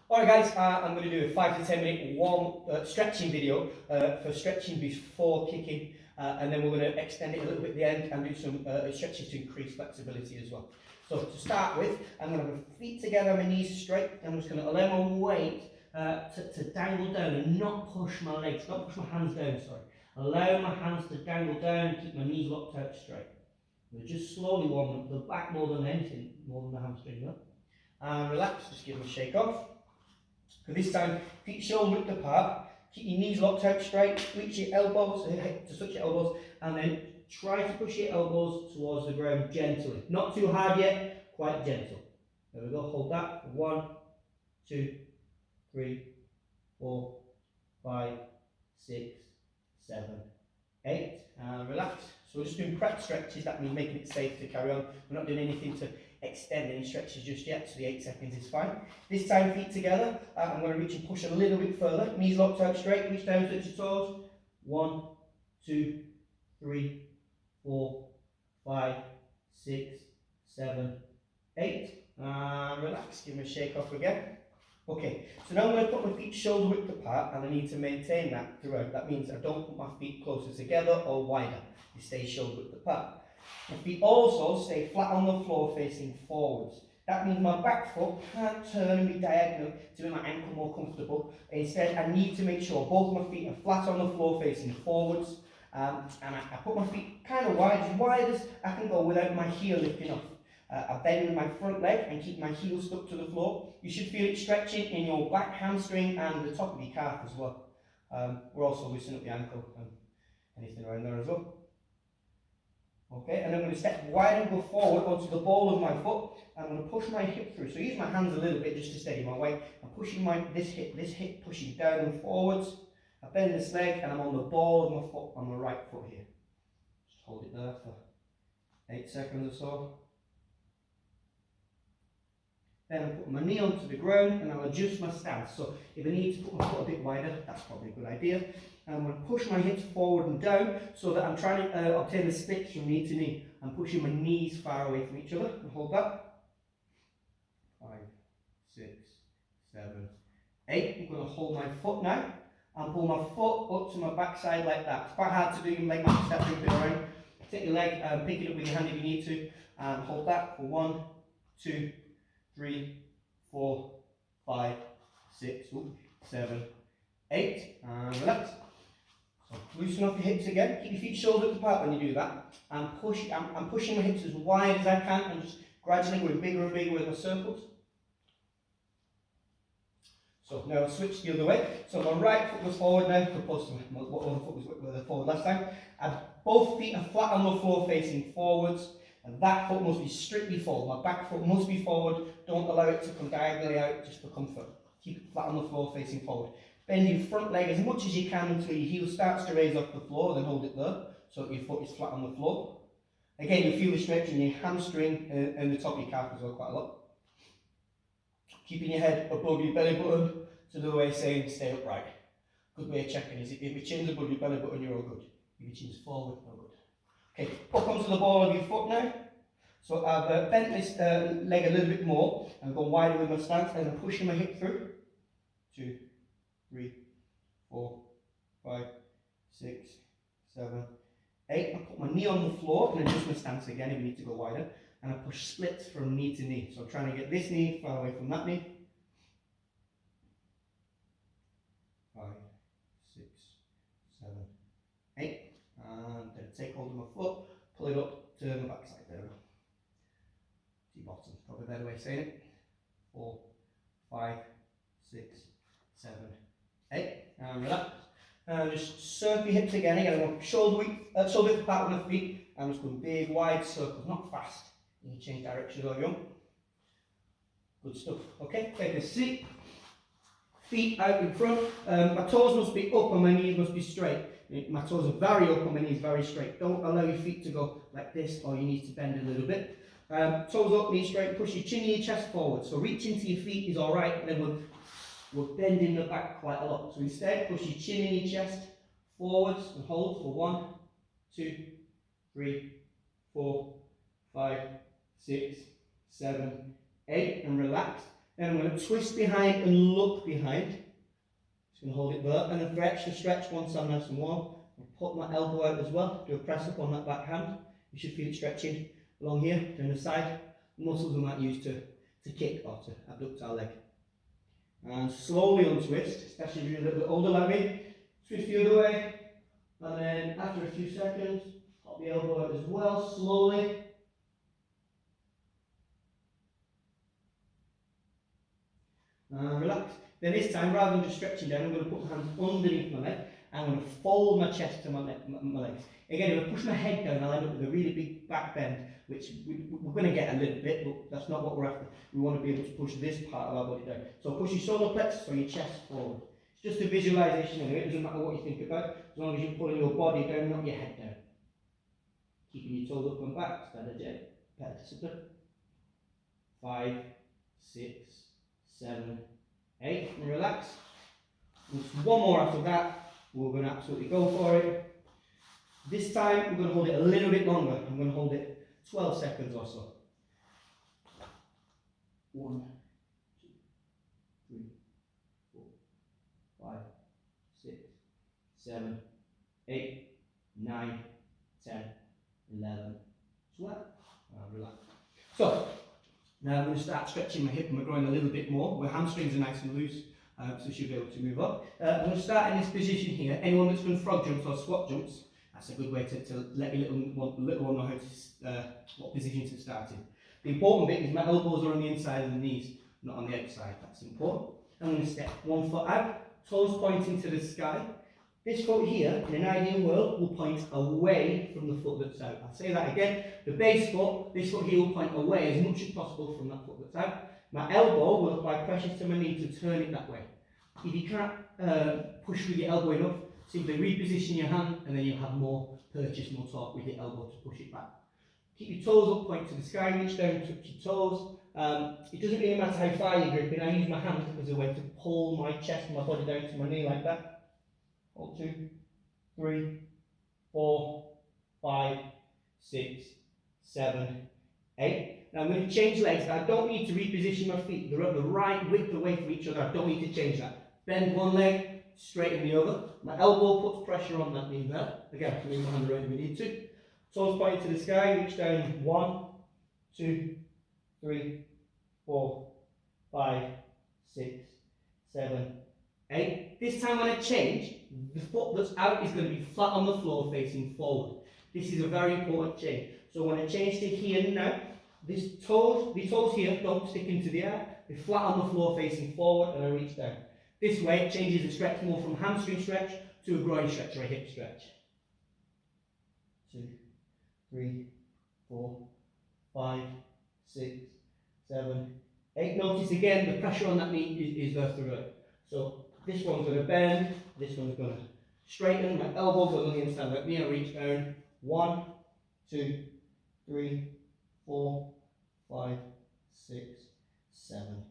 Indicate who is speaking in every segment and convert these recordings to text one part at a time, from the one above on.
Speaker 1: Alright guys, I'm going to do a 5 to 10 minute warm stretching video for stretching before kicking, and then we're going to extend it a little bit at the end and do some stretches to increase flexibility as well. So to start with, I'm going to have my feet together, my knees straight, and I'm just going to allow my weight to dangle down and not push my legs, not push my hands down, sorry. Allow my hands to dangle down and keep my knees locked out straight. I'm going to just slowly warm up the back more than anything, more than the hamstring. And relax, just give them a shake off. For this time, feet shoulder width apart, keep your knees locked out straight, reach your elbows to touch your elbows, and then try to push your elbows towards the ground gently. Not too hard yet, quite gentle. There we go, hold that. 1, 2, 3, 4, 5, 6, 7, 8, and relax. So we're just doing prep stretches, that means making it safe to carry on. We're not doing anything to extend any stretches just yet, so the 8 seconds is fine. This time, feet together. I'm going to reach and push a little bit further. Knees locked out straight, reach down, touch your toes. 1, 2, 3, 4, 5, 6, 7, 8. And relax, give me a shake off again. Okay, so now I'm going to put my feet shoulder width apart, and I need to maintain that throughout. That means I don't put my feet closer together or wider. They stay shoulder width apart. My feet also stay flat on the floor facing forwards. That means my back foot can't turn and be diagonal to make my ankle more comfortable. Instead, I need to make sure both my feet are flat on the floor facing forwards. And I put my feet kind of as wide as I can go without my heel lifting off. I bend my front leg and keep my heel stuck to the floor. You should feel it stretching in your back hamstring and the top of your calf as well. We're also loosening up the ankle and anything around there as well. Okay, and I'm going to step wide and go forward onto the ball of my foot. I'm going to push my hip through. So use my hands a little bit just to steady my weight. I'm pushing this hip pushing down and forwards. I bend this leg and I'm on the ball of my foot on my right foot here. Just hold it there for 8 seconds or so. Then I put my knee onto the ground and I'll adjust my stance. So if I need to put my foot a bit wider, that's probably a good idea. And I'm going to push my hips forward and down so that I'm trying to obtain the splits from knee to knee. I'm pushing my knees far away from each other and hold that. 5, 6, 7, 8. I'm going to hold my foot now and pull my foot up to my backside like that. It's quite hard to do, you can leg might step jumping around. Take your leg, pick it up with your hand if you need to, and hold that for 1, 2, 3, 4, 5, 6, 7, 8, and relax. So loosen off your hips again. Keep your feet shoulder apart when you do that. And I'm pushing my hips as wide as I can and just gradually going bigger and bigger with my circles. So now I'll switch the other way. So my right foot was forward now, opposed to my other foot was forward last time. And both feet are flat on the floor facing forwards. And that foot must be strictly forward. My back foot must be forward. Don't allow it to come diagonally out just for comfort. Keep it flat on the floor facing forward. Bend your front leg as much as you can until your heel starts to raise off the floor, then hold it there so that your foot is flat on the floor. Again, you feel the stretch in your hamstring and the top of your calf as well quite a lot. Keeping your head above your belly button, so the way of saying stay upright. Good way of checking is if your chin's above your belly button, you're all good. If your chin's forward, no good. Okay, up onto the ball of your foot now. So I've bent this leg a little bit more and gone wider with my stance and I'm pushing my hip through. 2, 3, 4, 5, 6, 7, 8. I put my knee on the floor and adjust my stance again if you need to go wider. And I push splits from knee to knee. So I'm trying to get this knee far away from that knee. 5, 6, 7, 8. And then take hold of my foot, pull it up to my backside. There we go. T-bottom, probably a better way of saying it. 4, 5, 6, 7, 8. And relax. And just circle your hips again. Again, I want shoulder width apart with my feet. I'm just going big, wide circles, not fast. You can change directions all you want. Good stuff. Okay, take a seat. Feet out in front. My toes must be up and my knees must be straight. My toes are very up and my knees very straight. Don't allow your feet to go like this or you need to bend a little bit. Toes up, knees straight, push your chin and your chest forward. So reach into your feet is alright, and then we're bending the back quite a lot. So instead, push your chin and your chest forwards and hold for 1, 2, 3, 4, 5, 6, 7, 8, and relax. Then I'm going to twist behind and look behind. Just going to hold it there. And then for extra stretch, once I'm nice and warm, I'll put my elbow out as well. Do a press up on that back hand. You should feel it stretching along here, down the side. The muscles we might use to kick or to abduct our leg. And slowly untwist, especially if you're a little bit older like me. Twist the other way. And then after a few seconds, pop the elbow out as well, slowly. And relax. Then this time, rather than just stretching down, I'm going to put my hands underneath my leg. I'm going to fold my chest to my legs. Again, if I push my head down, I'll end up with a really big back bend, which we're going to get a little bit, but that's not what we're after. We want to be able to push this part of our body down. So push your solar plexus or your chest forward. It's just a visualization anyway. It doesn't matter what you think about, as long as you're pulling your body down, not your head down. Keeping your toes up and back, better discipline. 5, 6, 7, 8, and relax. Just one more after that. We're going to absolutely go for it. This time we're going to hold it a little bit longer. I'm going to hold it 12 seconds or so. 1, 2, 3, 4, 5, 6, 7, 8, 9, 10, 11, 12. And relax. So now I'm going to start stretching my hip and my groin a little bit more. My hamstrings are nice and loose, so you should be able to move up. I'm going to start in this position here. Anyone that's done frog jumps or squat jumps, that's a good way to let your little one know how to, what position to start in. The important bit is my elbows are on the inside of the knees, not on the outside. That's important. I'm going to step one foot out, toes pointing to the sky. This foot here, in an ideal world, will point away from the foot that's out. I'll say that again. The base foot, this foot here will point away as much as possible from that foot that's out. My elbow will apply pressure to my knee to turn it that way. If you can't push with your elbow enough, simply reposition your hand and then you'll have more purchase, more torque with your elbow to push it back. Keep your toes up, point to the sky, reach down, touch your toes. It doesn't really matter how far you're gripping. I use my hand as a way to pull my chest and my body down to my knee like that. 1, 2, 3, 4, 5, 6, 7, 8. Now I'm going to change legs. I don't need to reposition my feet. They're at the right width away from each other. I don't need to change that. Bend one leg, straighten the other. My elbow puts pressure on that knee there. Again, I can move my hand around if we need to. Toes point to the sky, reach down. 1, 2, 3, 4, 5, 6, 7, 8. This time when I change, the foot that's out is going to be flat on the floor facing forward. This is a very important change. So when I change to here now, the toes here don't stick into the air. They're flat on the floor facing forward and I reach down. This way it changes the stretch more from hamstring stretch to a groin stretch or a hip stretch. 2, 3, 4, 5, 6, 7, 8. Notice again the pressure on that knee is there through it. So this one's going to bend, this one's going to straighten, my elbow goes on the inside of that knee, I reach down. 1, 2, 3, 4, 5, 6, 7,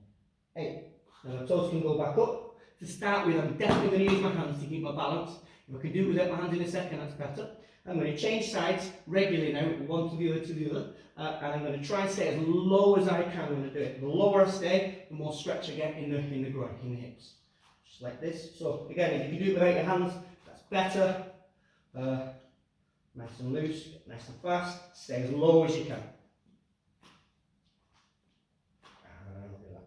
Speaker 1: 8. Now my toes can go back up. To start with, I'm definitely going to use my hands to keep my balance. If I can do it without my hands in a second, that's better. I'm going to change sides regularly now, one to the other, and I'm going to try and stay as low as I can when I do it. The lower I stay, the more stretch I get in the groin, in the hips. Just like this. So again, if you can do it without your hands, that's better. Nice and loose, nice and fast. Stay as low as you can. And relax.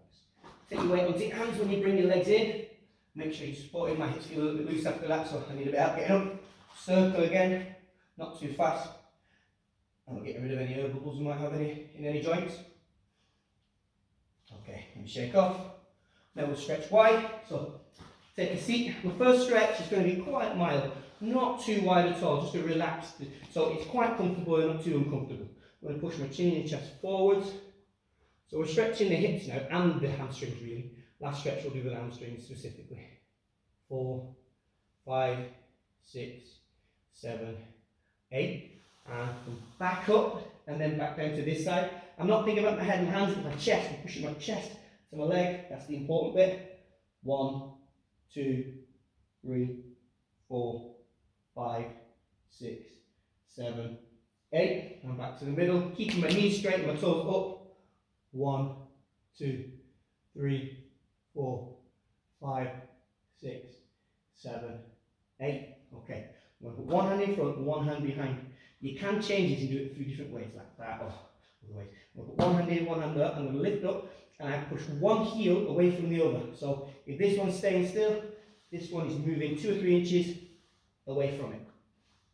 Speaker 1: Take your weight onto your hands when you bring your legs in. Make sure you're supporting. My hips feel a little bit loose after that, so I need a bit of help getting up. Circle again, not too fast. And we'll get rid of any air bubbles we might have in any joints. Okay, let me shake off. Now we'll stretch wide. So take a seat. The first stretch is going to be quite mild, not too wide at all, just a relaxed. So it's quite comfortable and not too uncomfortable. I'm going to push my chin and chest forwards. So we're stretching the hips now and the hamstrings really. Last stretch we'll do with the hamstrings specifically. 4, 5, 6, 7, 8. And come back up and then back down to this side. I'm not thinking about my head and hands, it's my chest. I'm pushing my chest to my leg. That's the important bit. 1, 2, 3, 4, 5, 6, 7, 8. And back to the middle. Keeping my knees straight and my toes up. 1, 2, 3, 4, 5, 6, 7, 8. Okay. I'm going to put one hand in front and one hand behind. You can change it and do it 3 different ways, like that, or other ways. I'm going to put one hand in, one hand up. I'm going to lift up, and I push one heel away from the other. So if this one's staying still, this one is moving 2 or 3 inches away from it.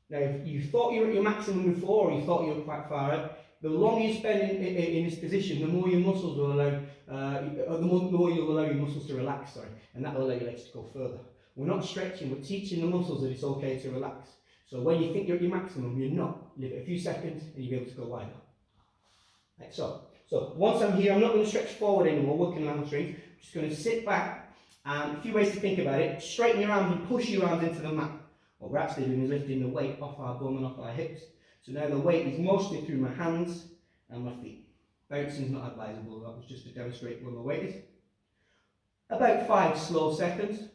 Speaker 1: Now, if you thought you were at your maximum before, or you thought you were quite far out, the longer you spend in this position, the more your muscles will allow, the more you'll allow your muscles to relax, and that will allow your legs to go further. We're not stretching, we're teaching the muscles that it's okay to relax. So when you think you're at your maximum, you're not. Leave it a few seconds and you'll be able to go wider. Like so. So once I'm here, I'm not going to stretch forward anymore, working on hamstrings. I'm just going to sit back, and a few ways to think about it. Straighten your arms and push your arms into the mat. What we're actually doing is lifting the weight off our bum and off our hips. So now the weight is mostly through my hands and my feet. Bouncing is not advisable, that was just to demonstrate where the weight is. About 5 slow seconds,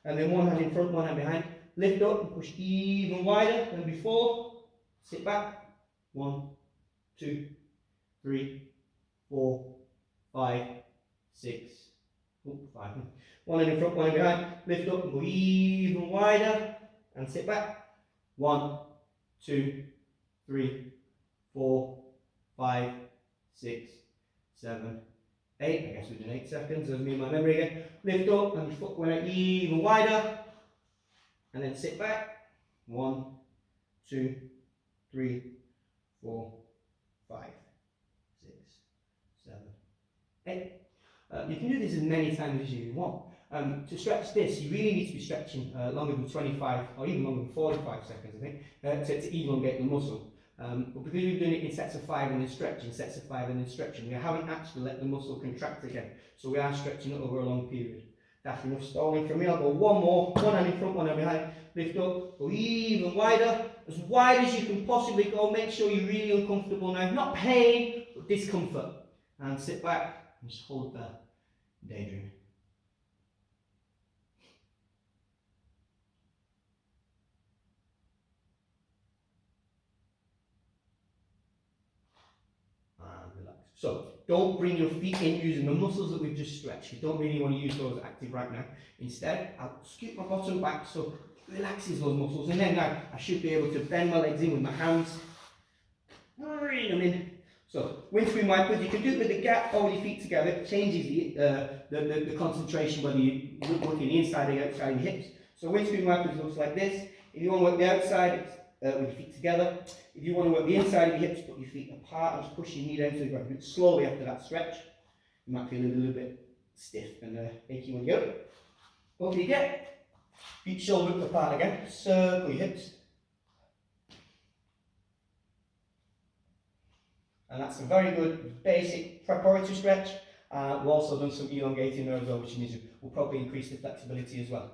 Speaker 1: and then one hand in front, one hand behind. Lift up and push even wider than before. Sit back. 1, 2, 3, 4, 5, 6, 5. One hand in front, one hand behind. Lift up and go even wider. And sit back. 1, 2, 3, 4, 5, 6, 7, 8. I guess we're doing 8 seconds. There's me and my memory again. Lift up and foot went out even wider. And then sit back. 1, 2, 3, 4, 5, 6, 7, 8. You can do this as many times as you want. To stretch this, you really need to be stretching longer than 25 or even longer than 45 seconds, I think, to elongate the muscle. But because we're doing it in sets of 5 and then stretching, sets of 5 and then stretching, we haven't actually let the muscle contract again. So we are stretching it over a long period. That's enough stalling from me. I'll go one more, one hand in front, one hand behind. Lift up, go even wider, as wide as you can possibly go. Make sure you're really uncomfortable now. Not pain, but discomfort. And sit back and just hold there. Daydream. And relax. So, don't bring your feet in using the muscles that we've just stretched. You don't really want to use those active right now. Instead, I'll scoot my bottom back so it relaxes those muscles. And then now, I should be able to bend my legs in with my hands. Bring them in. So, windscreen wipers, you can do it with the gap or your feet together. It changes the concentration, whether you're working the inside or the outside of your hips. So, windscreen wipers looks like this. If you want to work the outside, it's with your feet together. If you want to work the inside of your hips, put your feet apart and just push your knee down to the ground. Slowly after that stretch. You might feel a little bit stiff and achy when you go. Over you get. Feet shoulder width apart again. Circle your hips. And that's a very good basic preparatory stretch. We've also done some elongating there as well, which means we'll probably increase the flexibility as well.